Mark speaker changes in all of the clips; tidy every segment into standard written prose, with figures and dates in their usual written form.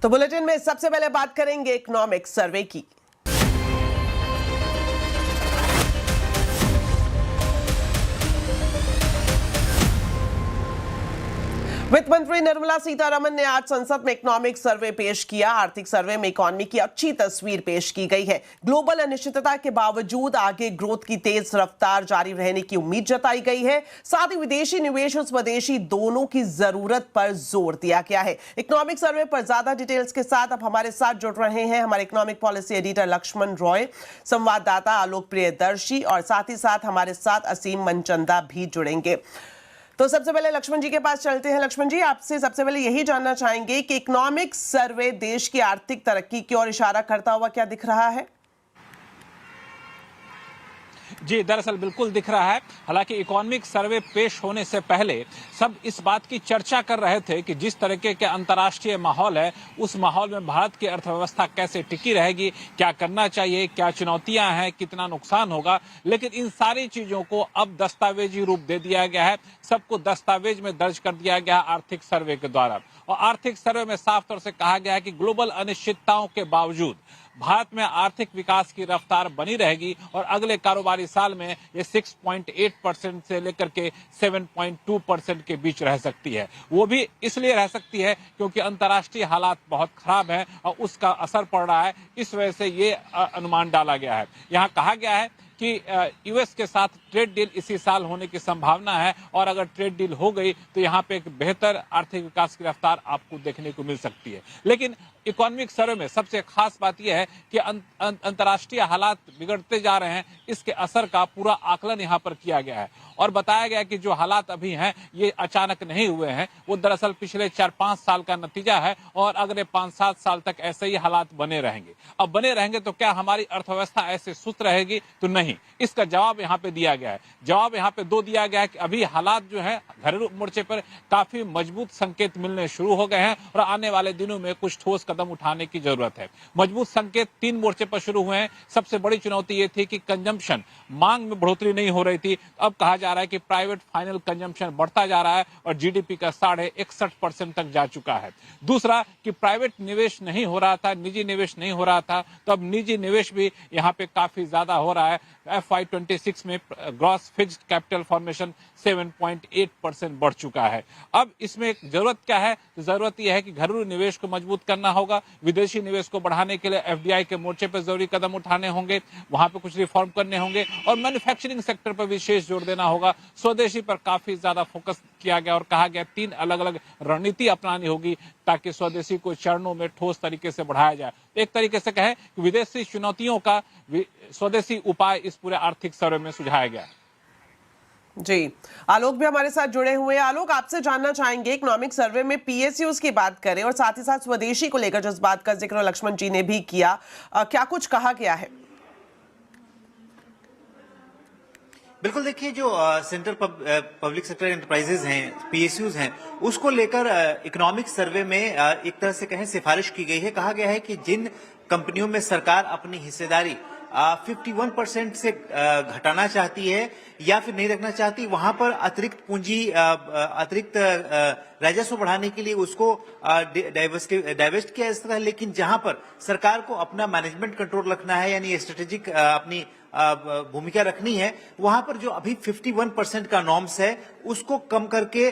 Speaker 1: तो बुलेटिन में सबसे पहले बात करेंगे इकोनॉमिक सर्वे की। वित्त मंत्री निर्मला सीतारमण ने आज संसद में इकोनॉमिक सर्वे पेश किया। आर्थिक सर्वे में इकोनॉमी की अच्छी तस्वीर पेश की गई है। ग्लोबल अनिश्चितता के बावजूद आगे ग्रोथ की तेज रफ्तार जारी रहने की उम्मीद जताई गई है। साथ ही विदेशी निवेश और स्वदेशी दोनों की जरूरत पर जोर दिया गया है। इकोनॉमिक सर्वे पर ज्यादा डिटेल्स के साथ अब हमारे साथ जुड़ रहे हैं हमारे economic policy editor Lakshman Roy, संवाददाता आलोक प्रियदर्शी और साथ ही साथ हमारे साथ असीम मनचंदा भी जुड़ेंगे। तो सबसे पहले लक्ष्मण जी के पास चलते हैं। लक्ष्मण जी, आपसे सबसे पहले यही जानना चाहेंगे कि इकोनॉमिक सर्वे देश की आर्थिक तरक्की की ओर इशारा करता हुआ क्या दिख रहा है?
Speaker 2: जी, दरअसल बिल्कुल दिख रहा है। हालांकि इकोनॉमिक सर्वे पेश होने से पहले सब इस बात की चर्चा कर रहे थे कि जिस तरीके के अंतर्राष्ट्रीय माहौल है, उस माहौल में भारत की अर्थव्यवस्था कैसे टिकी रहेगी, क्या करना चाहिए, क्या चुनौतियां हैं, कितना नुकसान होगा। लेकिन इन सारी चीजों को अब दस्तावेजी रूप दे दिया गया है, सबको दस्तावेज में दर्ज कर दिया गया आर्थिक सर्वे के द्वारा। और आर्थिक सर्वे में साफ तौर से कहा गया है कि ग्लोबल अनिश्चितताओं के बावजूद भारत में आर्थिक विकास की रफ्तार बनी रहेगी और अगले कारोबारी साल में ये 6.8% से लेकर के 7.2% के बीच रह सकती है। वो भी इसलिए रह सकती है क्योंकि अंतर्राष्ट्रीय हालात बहुत खराब हैं और उसका असर पड़ रहा है। इस वजह से ये अनुमान डाला गया है। यहाँ कहा गया है कि यूएस के साथ ट्रेड डील इसी साल होने की संभावना है और अगर ट्रेड डील हो गई तो यहाँ पे एक बेहतर आर्थिक विकास की रफ्तार आपको देखने को मिल सकती है। लेकिन इकोनॉमिक सर्वे में सबसे खास बात यह है कि अंतर्राष्ट्रीय हालात बिगड़ते जा रहे हैं, इसके असर का पूरा आकलन यहाँ पर किया गया है और बताया गया कि जो हालात अभी हैं ये अचानक नहीं हुए हैं, वो दरअसल पिछले 4-5 साल का नतीजा है और अगले 5-7 साल तक ऐसे ही हालात बने रहेंगे। अब बने रहेंगे तो क्या हमारी अर्थव्यवस्था ऐसे सुस्त रहेगी? तो नहीं। इसका जवाब यहाँ पे दिया गया है। जवाब यहाँ पे दो दिया गया है कि अभी हालात जो है घरेलू मोर्चे पर काफी मजबूत संकेत मिलने शुरू हो गए हैं और आने वाले दिनों में कुछ ठोस कदम उठाने की जरूरत है। मजबूत संकेत 3 मोर्चे पर शुरू हुए हैं। सबसे बड़ी चुनौती ये थी कि कंजम्पशन, मांग में बढ़ोतरी नहीं हो रही थी। अब कहा जा रहा है कि प्राइवेट फाइनल कंजम्पशन बढ़ता जा रहा है और जीडीपी का 61% तक जा चुका है। दूसरा कि प्राइवेट निवेश नहीं हो रहा था, निजी निवेश नहीं हो रहा था, तो अब निजी निवेश भी यहाँ पे काफी ज्यादा हो रहा है। FY26 में ग्रॉस फिक्स्ड कैपिटल फॉर्मेशन 7.8% बढ़ चुका है। अब इसमें एक जरूरत क्या है? जरूरत यह है कि घरेलू निवेश को मजबूत करना होगा, विदेशी निवेश को बढ़ाने के लिए एफडीआई के मोर्चे पर जरूरी कदम उठाने होंगे, वहां पे कुछ रिफॉर्म करने होंगे और मैन्युफैक्चरिंग सेक्टर पर विशेष जोर देना होगा। स्वदेशी पर काफी ज्यादा फोकस किया गया और कहा गया 3 अलग अलग रणनीति अपनानी होगी ताकि स्वदेशी को चरणों में ठोस तरीके से बढ़ाया जाए। एक तरीके से कहें कि विदेशी चुनौतियों का स्वदेशी उपाय इस पूरे आर्थिक सर्वे में सुझाया गया।
Speaker 1: जी, आलोक भी हमारे साथ जुड़े हुए हैं। आलोक, आपसे जानना चाहेंगे इकोनॉमिक सर्वे में पीएसयूज की बात करें और साथ ही साथ स्वदेशी को लेकर जिस बात का जिक्र लक्ष्मण जी ने भी किया, क्या कुछ कहा गया है?
Speaker 3: बिल्कुल, देखिए जो सेंट्रल पब्लिक सेक्टर एंटरप्राइजेज हैं, पीएसयूज हैं, उसको लेकर इकोनॉमिक सर्वे में एक तरह से कहें सिफारिश की गई है। कहा गया है कि जिन कंपनियों में सरकार अपनी हिस्सेदारी 51% से घटाना चाहती है या फिर नहीं रखना चाहती, वहां पर अतिरिक्त पूंजी, अतिरिक्त राजस्व बढ़ाने के लिए उसको डाइवेस्ट किया जा सकता है। लेकिन जहां पर सरकार को अपना मैनेजमेंट कंट्रोल रखना है, यानी स्ट्रेटेजिक अपनी भूमिका रखनी है, वहां पर जो अभी 51% का नॉर्म्स है उसको कम करके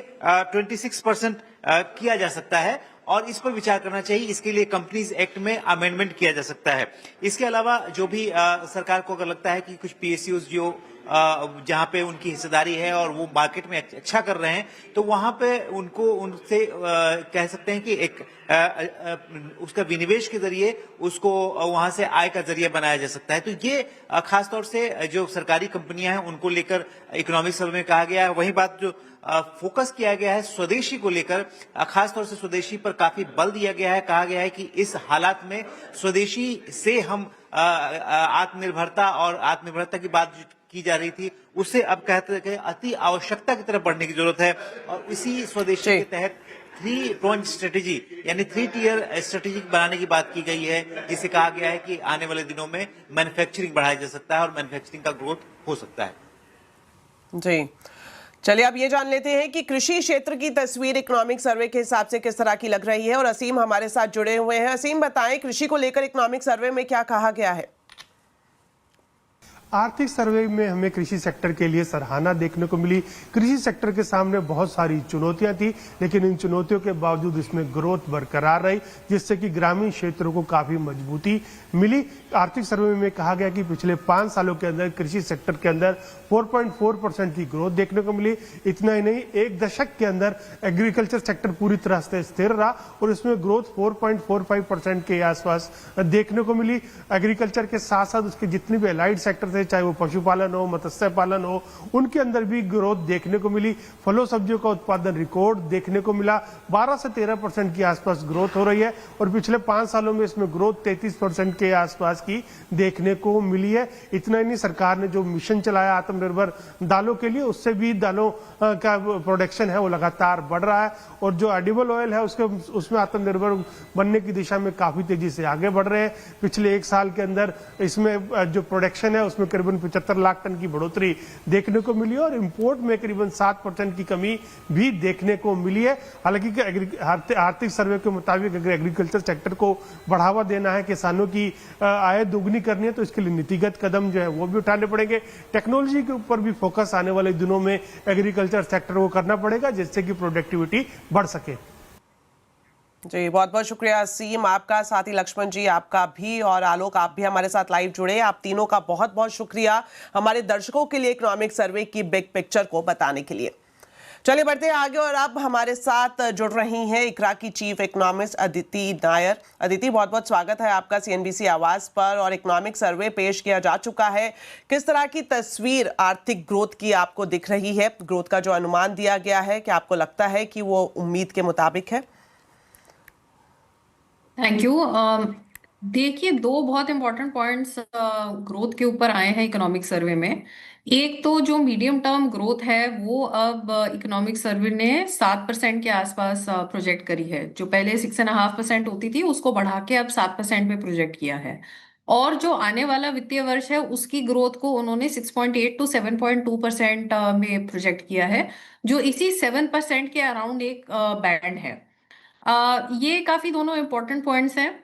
Speaker 3: 26% किया जा सकता है और इस पर विचार करना चाहिए। इसके लिए कंपनीज एक्ट में अमेंडमेंट किया जा सकता है। इसके अलावा जो भी सरकार को अगर लगता है कि कुछ पीएसयूज जो जहां पे उनकी हिस्सेदारी है और वो मार्केट में अच्छा कर रहे हैं, तो वहां पे उनको उनसे कह सकते हैं कि एक उसका विनिवेश के जरिए उसको वहां से आय का जरिया बनाया जा सकता है। तो ये खासतौर से जो सरकारी कंपनियां हैं उनको लेकर इकोनॉमिक सर्वे में कहा गया है। वही बात जो फोकस किया गया है स्वदेशी को लेकर, खासतौर से स्वदेशी पर काफी बल दिया गया है। कहा गया है कि इस हालात में स्वदेशी से हम आत्मनिर्भरता और आत्मनिर्भरता की बात की जा रही थी, उससे अब कहते हैं अति आवश्यकता की तरफ बढ़ने की जरूरत है और इसी स्वदेशी के तहत 3 प्रोंज स्ट्रेटेजी यानी 3 टियर स्ट्रेटेजी बनाने की बात की गई है, जिसे कहा गया है कि आने वाले दिनों में मैन्युफैक्चरिंग बढ़ाया जा सकता है और मैन्युफैक्चरिंग का ग्रोथ हो सकता है।
Speaker 1: जी, चलिए अब ये जान लेते हैं कि कृषि क्षेत्र की तस्वीर इकोनॉमिक सर्वे के हिसाब से किस तरह की लग रही है, और असीम हमारे साथ जुड़े हुए हैं। असीम, बताएं कृषि को लेकर इकोनॉमिक सर्वे में क्या कहा गया है।
Speaker 4: आर्थिक सर्वे में हमें कृषि सेक्टर के लिए सराहना देखने को मिली। कृषि सेक्टर के सामने बहुत सारी चुनौतियां थी, लेकिन इन चुनौतियों के बावजूद इसमें ग्रोथ बरकरार रही, जिससे कि ग्रामीण क्षेत्रों को काफी मजबूती मिली। आर्थिक सर्वे में कहा गया कि पिछले 5 सालों के अंदर कृषि सेक्टर के अंदर 4.4% की ग्रोथ देखने को मिली। इतना ही नहीं, एक दशक के अंदर एग्रीकल्चर सेक्टर पूरी तरह से स्थिर रहा और इसमें ग्रोथ 4.45% के आसपास देखने को मिली। एग्रीकल्चर के साथ साथ उसके जितने भी एलाइड सेक्टर थे, चाहे वो पशुपालन हो, मत्स्य पालन हो, उनके अंदर भी ग्रोथ देखने को मिली। फलों सब्जियों का उत्पादन रिकॉर्ड देखने को मिला। 12 से 13% के आसपास ग्रोथ हो रही है और पिछले 5 सालों में इसमें ग्रोथ 33% के आसपास की देखने को मिली है। इतना ही नहीं, सरकार ने जो मिशन चलाया आत्मनिर्भर दालों के लिए, उससे भी दालों का प्रोडक्शन है वो लगातार बढ़ रहा है और जो एडिबल ऑयल है उसमें आत्मनिर्भर बनने की दिशा में काफी तेजी से आगे बढ़ रहे हैं। पिछले 1 साल के अंदर इसमें जो प्रोडक्शन है उसमें करीबन 75 लाख टन की बढ़ोतरी देखने को मिली और इंपोर्ट में करीबन 7% की कमी भी देखने को मिली है। हालांकि आर्थिक सर्वे के मुताबिक अगर एग्रीकल्चर सेक्टर को बढ़ावा देना है, किसानों की आय दोगुनी करनी है, तो इसके लिए नीतिगत कदम जो है वो भी उठाने पड़ेंगे। टेक्नोलॉजी के ऊपर भी फोकस आने वाले दिनों में एग्रीकल्चर सेक्टर को करना पड़ेगा, जिससे कि प्रोडक्टिविटी बढ़ सके।
Speaker 1: जी, बहुत बहुत शुक्रिया असीम आपका, साथ ही लक्ष्मण जी आपका भी, और आलोक आप भी हमारे साथ लाइव जुड़े। आप तीनों का बहुत बहुत शुक्रिया हमारे दर्शकों के लिए इकोनॉमिक सर्वे की बिग पिक्चर को बताने के लिए। चलिए बढ़ते हैं आगे, और अब हमारे साथ जुड़ रही हैं इकरा की चीफ इकोनॉमिस्ट अदिति नायर। अदिति, बहुत बहुत स्वागत है आपका सीएनबीसी आवाज पर। और इकोनॉमिक सर्वे पेश किया जा चुका है, किस तरह की तस्वीर आर्थिक ग्रोथ की आपको दिख रही है? ग्रोथ का जो अनुमान दिया गया है, क्या आपको लगता है कि वो उम्मीद के मुताबिक है?
Speaker 5: Thank you. देखिए, 2 बहुत इंपॉर्टेंट पॉइंट्स ग्रोथ के ऊपर आए हैं इकोनॉमिक सर्वे में। एक तो जो मीडियम टर्म ग्रोथ है वो अब इकोनॉमिक सर्वे ने 7% के आसपास प्रोजेक्ट करी है। जो पहले 6.5% होती थी उसको बढ़ा के अब 7% पे प्रोजेक्ट किया है। और जो आने वाला वित्तीय वर्ष है उसकी ग्रोथ को उन्होंने 6.8 टू 7.2% में प्रोजेक्ट किया है, जो इसी 7% के अराउंड एक बैंड है। ये काफी दोनों इम्पोर्टेंट पॉइंट्स हैं।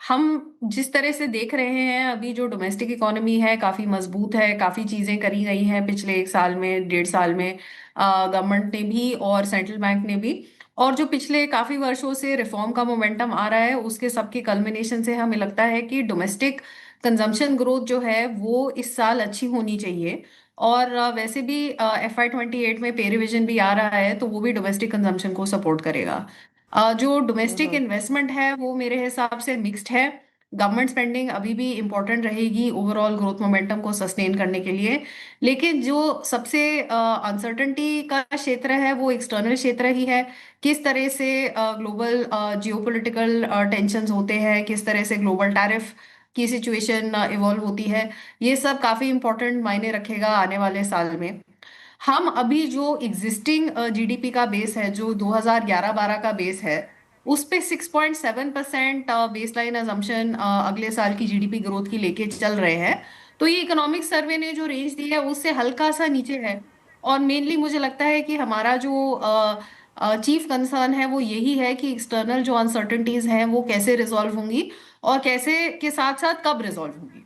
Speaker 5: हम जिस तरह से देख रहे हैं अभी जो डोमेस्टिक इकोनॉमी है काफी मजबूत है, काफी चीजें करी गई हैं पिछले 1 साल में, 1.5 साल में, गवर्नमेंट ने भी और सेंट्रल बैंक ने भी। और जो पिछले काफी वर्षों से रिफॉर्म का मोमेंटम आ रहा है उसके सबके कल्मिनेशन से हमें लगता है कि डोमेस्टिक कंजम्पशन ग्रोथ जो है वो इस साल अच्छी होनी चाहिए। और वैसे भी FY 28 में पे रिविजन भी आ रहा है तो वो भी डोमेस्टिक कंजम्पशन को सपोर्ट करेगा। जो डोमेस्टिक इन्वेस्टमेंट है वो मेरे हिसाब से मिक्स्ड है। गवर्नमेंट स्पेंडिंग अभी भी इम्पोर्टेंट रहेगी ओवरऑल ग्रोथ मोमेंटम को सस्टेन करने के लिए, लेकिन जो सबसे अनसर्टेनिटी का क्षेत्र है वो एक्सटर्नल क्षेत्र ही है। किस तरह से ग्लोबल जियोपॉलिटिकल टेंशंस होते हैं, किस तरह से ग्लोबल टैरिफ की सिचुएशन इवॉल्व होती है, ये सब काफी इम्पोर्टेंट मायने रखेगा आने वाले साल में। हम अभी जो एग्जिस्टिंग जीडीपी का बेस है, जो 2011-12 का बेस है, उस पे 6.7% बेसलाइन अजम्पशन अगले साल की जीडीपी ग्रोथ की लेके चल रहे हैं। तो ये इकोनॉमिक सर्वे ने जो रेंज दी है उससे हल्का सा नीचे है। और मेनली मुझे लगता है कि हमारा जो चीफ कंसर्न है वो यही है कि एक्सटर्नल जो अनसर्टेनिटीज हैं वो कैसे रिजॉल्व होंगी और कैसे के साथ साथ कब रिजॉल्व होंगी।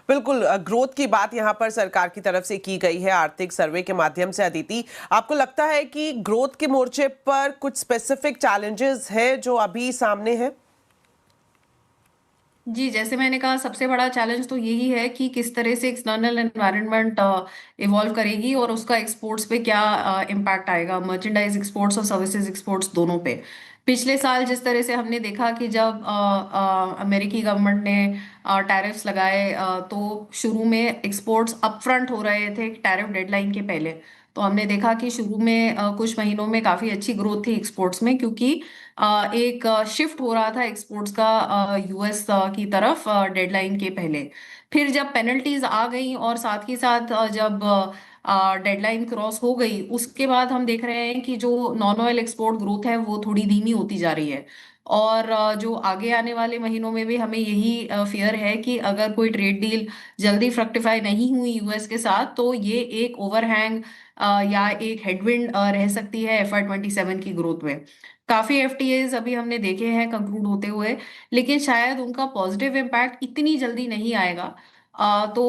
Speaker 1: बिल्कुल, ग्रोथ की बात यहाँ पर सरकार की तरफ से की गई है आर्थिक सर्वे के माध्यम से। अदिति, आपको लगता है कि ग्रोथ के मोर्चे पर कुछ स्पेसिफिक चैलेंजेस है जो अभी सामने है?
Speaker 5: जी, जैसे मैंने कहा सबसे बड़ा चैलेंज तो यही है कि किस तरह से एक्सटर्नल एनवायरनमेंट इवॉल्व करेगी और उसका एक्सपोर्ट्स पे क्या इम्पैक्ट आएगा, मर्चेंडाइज एक्सपोर्ट्स और सर्विसेज एक्सपोर्ट्स दोनों पे। पिछले साल जिस तरह से हमने देखा कि जब अमेरिकी गवर्नमेंट ने टैरिफ्स लगाए तो शुरू में एक्सपोर्ट्स अपफ्रंट हो रहे थे टैरिफ डेडलाइन के पहले। तो हमने देखा कि शुरू में कुछ महीनों में काफी अच्छी ग्रोथ थी एक्सपोर्ट्स में, क्योंकि एक शिफ्ट हो रहा था एक्सपोर्ट्स का यूएस की तरफ डेडलाइन के पहले। फिर जब पेनल्टीज आ गई और साथ ही साथ जब डेडलाइन क्रॉस हो गई उसके बाद हम देख रहे हैं कि जो नॉन ऑयल एक्सपोर्ट ग्रोथ है वो थोड़ी धीमी होती जा रही है। और जो आगे आने वाले महीनों में भी हमें यही फियर है कि अगर कोई ट्रेड डील जल्दी फ्रक्टिफाई नहीं हुई यूएस के साथ तो ये एक ओवरहैंग या एक हेडविंड रह सकती है FY27 की ग्रोथ में। काफी एफटीएज अभी हमने देखे हैं कंक्लूड होते हुए, लेकिन शायद उनका पॉजिटिव इम्पैक्ट इतनी जल्दी नहीं आएगा। तो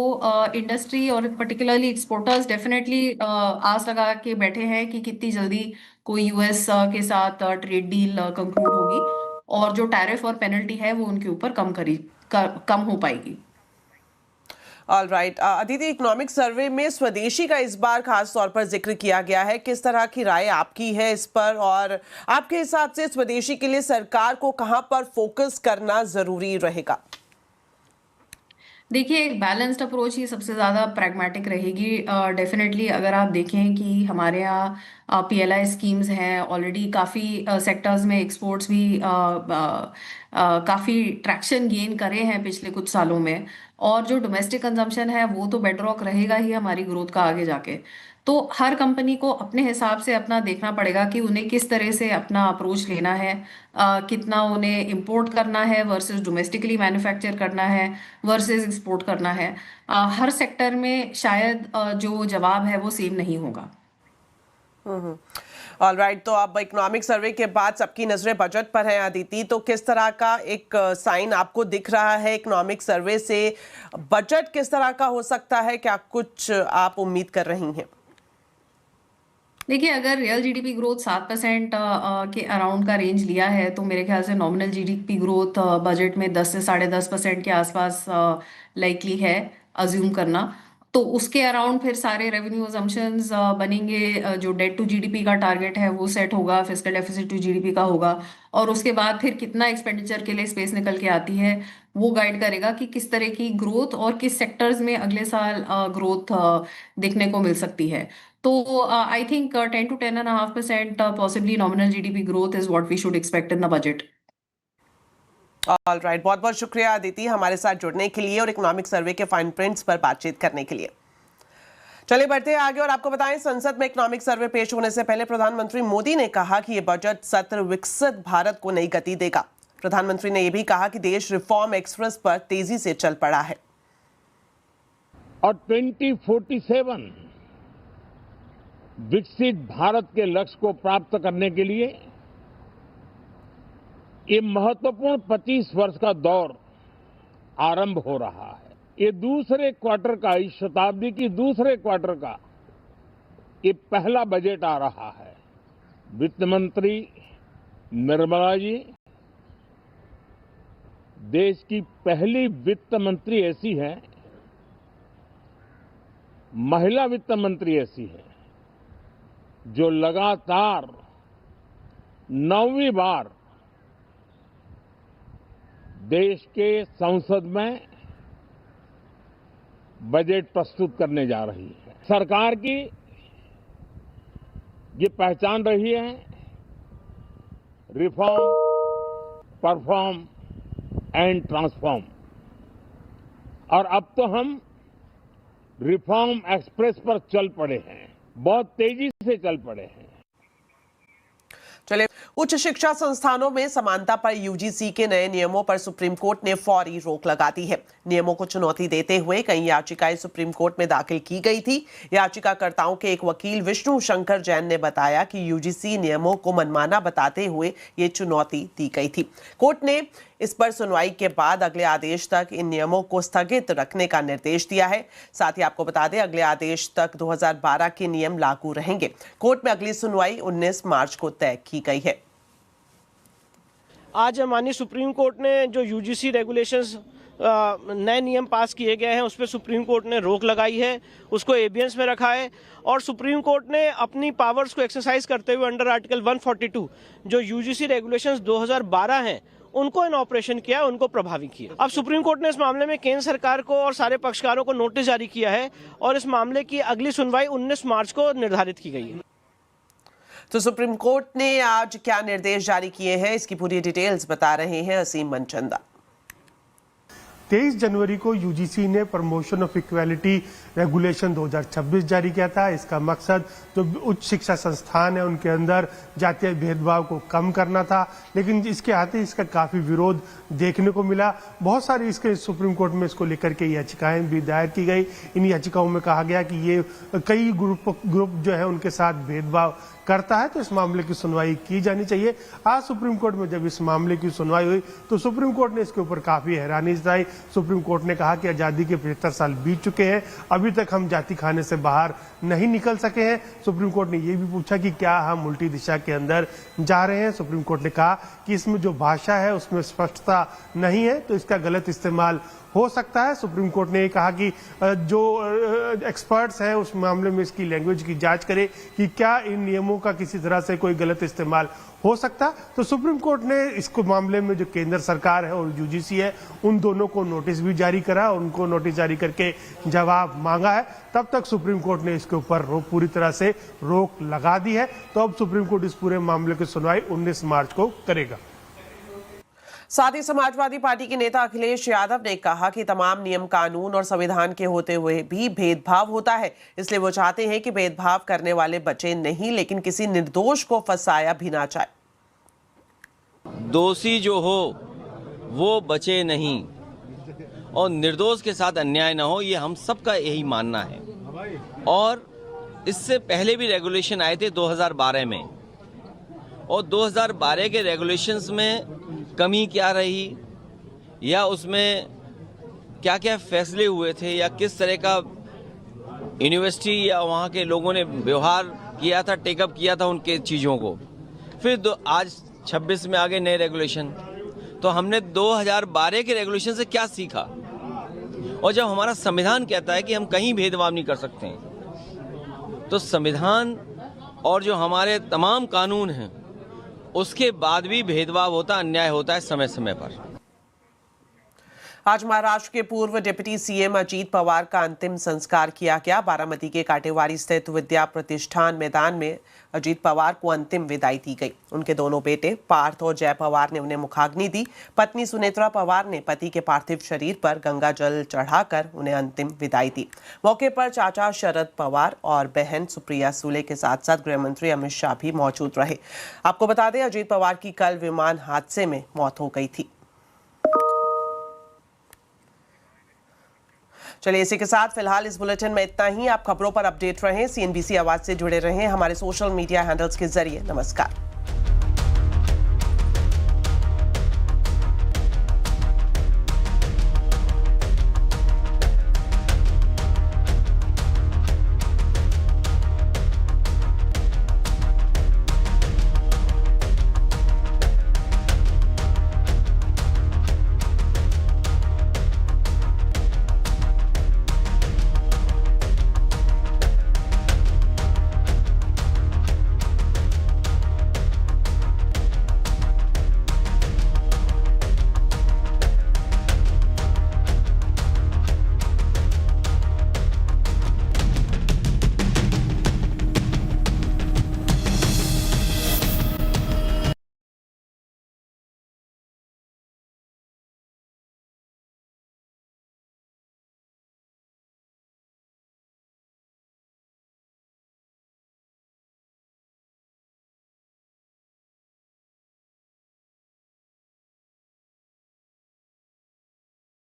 Speaker 5: इंडस्ट्री और पर्टिकुलरली एक्सपोर्टर्स डेफिनेटली आस लगा के बैठे हैं कि कितनी जल्दी कोई यूएस के साथ ट्रेड डील कंक्लूड होगी और जो टैरिफ और पेनल्टी है वो उनके ऊपर कम हो पाएगी।
Speaker 1: All right Aditi, economic survey में स्वदेशी का इस बार खास तौर पर जिक्र किया गया है। किस तरह की राय आपकी है इस पर, और आपके हिसाब से स्वदेशी के लिए सरकार को कहां पर फोकस करना जरूरी रहेगा?
Speaker 5: देखिए, एक बैलेंस्ड अप्रोच ही सबसे ज़्यादा प्रैग्मेटिक रहेगी। डेफिनेटली अगर आप देखें कि हमारे यहाँ PLI स्कीम्स हैं, ऑलरेडी काफ़ी सेक्टर्स में एक्सपोर्ट्स भी काफ़ी ट्रैक्शन गेन करे हैं पिछले कुछ सालों में, और जो डोमेस्टिक कंजम्पशन है वो तो बेडरॉक रहेगा ही हमारी ग्रोथ का आगे जाके। तो हर कंपनी को अपने हिसाब से अपना देखना पड़ेगा कि उन्हें किस तरह से अपना अप्रोच लेना है, कितना उन्हें इंपोर्ट करना है वर्सेस डोमेस्टिकली मैन्युफैक्चर करना है वर्सेस एक्सपोर्ट करना है। हर सेक्टर में शायद जो जवाब है वो सेम नहीं होगा।
Speaker 1: ऑल राइट, तो अब इकोनॉमिक सर्वे के बाद सबकी नजरें बजट पर हैं। अदिति, तो किस तरह का एक साइन आपको दिख रहा है इकोनॉमिक सर्वे से? बजट किस तरह का हो सकता है, क्या कुछ आप उम्मीद कर रही हैं?
Speaker 5: देखिए, अगर रियल जीडीपी ग्रोथ 7% के अराउंड का रेंज लिया है तो मेरे ख्याल से नॉमिनल जीडीपी ग्रोथ बजट में 10 से 10.5% के आसपास लाइकली है अज्यूम करना। तो उसके अराउंड फिर सारे रेवेन्यू अजम्पशंस बनेंगे। जो डेट टू जीडीपी का टारगेट है वो सेट होगा, फिस्कल डेफिसिट टू जीडीपी का होगा, और उसके बाद फिर कितना एक्सपेंडिचर के लिए स्पेस निकल के आती है वो गाइड करेगा कि किस तरह की ग्रोथ और किस सेक्टर्स में अगले साल ग्रोथ देखने को मिल सकती है। तो I think 10 to 10.5% possibly nominal GDP growth is what we should expect in the budget.
Speaker 1: All right, बहुत बहुत शुक्रिया अदिति हमारे साथ जुड़ने के लिए और इकोनॉमिक सर्वे के फाइन प्रिंट्स पर बातचीत करने के लिए। चलिए बढ़ते हैं आगे और आपको बताएं, संसद में इकोनॉमिक सर्वे पेश होने से पहले प्रधानमंत्री मोदी ने कहा कि यह बजट सत्र विकसित भारत को नई गति देगा। प्रधानमंत्री ने यह भी कहा कि देश रिफॉर्म एक्सप्रेस पर तेजी से चल पड़ा है
Speaker 6: और 2047 विकसित भारत के लक्ष्य को प्राप्त करने के लिए ये महत्वपूर्ण 25 वर्ष का दौर आरंभ हो रहा है। ये दूसरे क्वार्टर का, इस शताब्दी की दूसरे क्वार्टर का ये पहला बजट आ रहा है। वित्त मंत्री निर्मला जी देश की पहली वित्त मंत्री ऐसी है, महिला वित्त मंत्री ऐसी है जो लगातार 9वीं बार देश के संसद में बजट प्रस्तुत करने जा रही है। सरकार की ये पहचान रही है रिफॉर्म, परफॉर्म एंड ट्रांसफॉर्म, और अब तो हम रिफॉर्म एक्सप्रेस पर चल पड़े हैं, बहुत तेजी से चल पड़े हैं।
Speaker 1: चलिए, उच्च शिक्षा संस्थानों में समानता पर यूजीसी के नए नियमों पर सुप्रीम कोर्ट ने फौरी रोक लगा दी है। नियमों को चुनौती देते हुए कई याचिकाएं सुप्रीम कोर्ट में दाखिल की गई थी। याचिकाकर्ताओं के एक वकील विष्णु शंकर जैन ने बताया कि यूजीसी नियमों को मनमाना बताते हुए ये चुनौती दी गई थी। कोर्ट ने इस पर सुनवाई के बाद अगले आदेश तक इन नियमों को स्थगित रखने का निर्देश दिया है। साथ ही आपको बता दें, अगले आदेश तक 2012 के नियम लागू रहेंगे। कोर्ट में अगली सुनवाई 19 मार्च को तय की गई है।
Speaker 7: आज माननीय सुप्रीम कोर्ट ने जो यूजीसी रेगुलेशंस नए नियम पास किए गए हैं उस पर सुप्रीम कोर्ट ने रोक लगाई है, उसको एबियंस में रखा है, और सुप्रीम कोर्ट ने अपनी पावर्स को एक्सरसाइज करते हुए अंडर आर्टिकल 142 जो यूजीसी रेगुलेशंस 2012 हैं उनको इन ऑपरेशन किया, उनको प्रभावी किया। अब सुप्रीम कोर्ट ने इस मामले में केंद्र सरकार को और सारे पक्षकारों को नोटिस जारी किया है और इस मामले की अगली सुनवाई 19 मार्च को निर्धारित की गई है।
Speaker 1: तो सुप्रीम कोर्ट ने आज क्या निर्देश जारी किए हैं, इसकी पूरी डिटेल्स बता रहे हैं असीम मनचंदा।
Speaker 4: 23 जनवरी को यूजीसी ने प्रमोशन ऑफ इक्वालिटी रेगुलेशन 2026 जारी किया था। इसका मकसद जो उच्च शिक्षा संस्थान है उनके अंदर जातीय भेदभाव को कम करना था, लेकिन इसके आते इसका काफी विरोध देखने को मिला। बहुत सारी इसके सुप्रीम कोर्ट में इसको लेकर के याचिकाएं भी दायर की गई। इन याचिकाओं में कहा गया कि ये कई ग्रुप जो है उनके साथ भेदभाव करता है, तो इस मामले की सुनवाई की जानी चाहिए। आज सुप्रीम कोर्ट में जब इस मामले की सुनवाई हुई तो सुप्रीम कोर्ट ने इसके ऊपर काफी हैरानी जताई। सुप्रीम कोर्ट ने कहा कि आजादी के 75 साल बीत चुके हैं, अभी तक हम जाति खाने से बाहर नहीं निकल सके हैं। सुप्रीम कोर्ट ने यह भी पूछा कि क्या हम उल्टी दिशा के अंदर जा रहे हैं। सुप्रीम कोर्ट ने कहा कि इसमें जो भाषा है उसमें स्पष्टता नहीं है, तो इसका गलत इस्तेमाल हो सकता है। सुप्रीम कोर्ट ने कहा कि जो एक्सपर्ट्स हैं उस मामले में इसकी लैंग्वेज की जांच करे कि क्या इन नियमों का किसी तरह से कोई गलत इस्तेमाल हो सकता। तो सुप्रीम कोर्ट ने इसको मामले में जो केंद्र सरकार है और यूजीसी है उन दोनों को नोटिस भी जारी करा, उनको नोटिस जारी करके जवाब मांगा है। तब तक सुप्रीम कोर्ट ने इसके ऊपर पूरी तरह से रोक लगा दी है। तो अब सुप्रीम कोर्ट इस पूरे मामले की सुनवाई 19 मार्च को करेगा।
Speaker 1: साथ ही समाजवादी पार्टी के नेता अखिलेश यादव ने कहा कि तमाम नियम कानून और संविधान के होते हुए भी भेदभाव होता है, इसलिए वो चाहते हैं कि भेदभाव करने वाले बचे नहीं, लेकिन किसी निर्दोष को फंसाया भी ना जाए।
Speaker 8: दोषी जो हो वो बचे नहीं और निर्दोष के साथ अन्याय ना हो, ये हम सबका यही मानना है। और इससे पहले भी रेगुलेशन आए थे 2012 में, और 2012 के रेगुलेशंस में कमी क्या रही या उसमें क्या क्या फैसले हुए थे या किस तरह का यूनिवर्सिटी या वहाँ के लोगों ने व्यवहार किया था, टेकअप किया था उनके चीज़ों को। फिर आज 26 में आ गए नए रेगुलेशन, तो हमने 2012 के रेगुलेशन से क्या सीखा। और जब हमारा संविधान कहता है कि हम कहीं भेदभाव नहीं कर सकते हैं, तो संविधान और जो हमारे तमाम कानून हैं उसके बाद भी भेदभाव होता, अन्याय होता है समय समय पर।
Speaker 1: आज महाराष्ट्र के पूर्व डिप्टी सीएम अजीत पवार का अंतिम संस्कार किया गया। बारामती के काटेवाड़ी स्थित विद्या प्रतिष्ठान मैदान में अजीत पवार को अंतिम विदाई दी गई। उनके दोनों बेटे पार्थ और जय पवार ने उन्हें मुखाग्नि दी। पत्नी सुनेत्रा पवार ने पति के पार्थिव शरीर पर गंगा जल चढ़ाकर उन्हें अंतिम विदाई दी। मौके पर चाचा शरद पवार और बहन सुप्रिया सुले के साथ साथ गृह मंत्री अमित शाह भी मौजूद रहे। आपको बता दें, अजीत पवार की कल विमान हादसे में मौत हो गई थी। चलिए, इसी के साथ फिलहाल इस बुलेटिन में इतना ही। आप खबरों पर अपडेट रहें, CNBC आवाज से जुड़े रहें हमारे सोशल मीडिया हैंडल्स के जरिए। नमस्कार।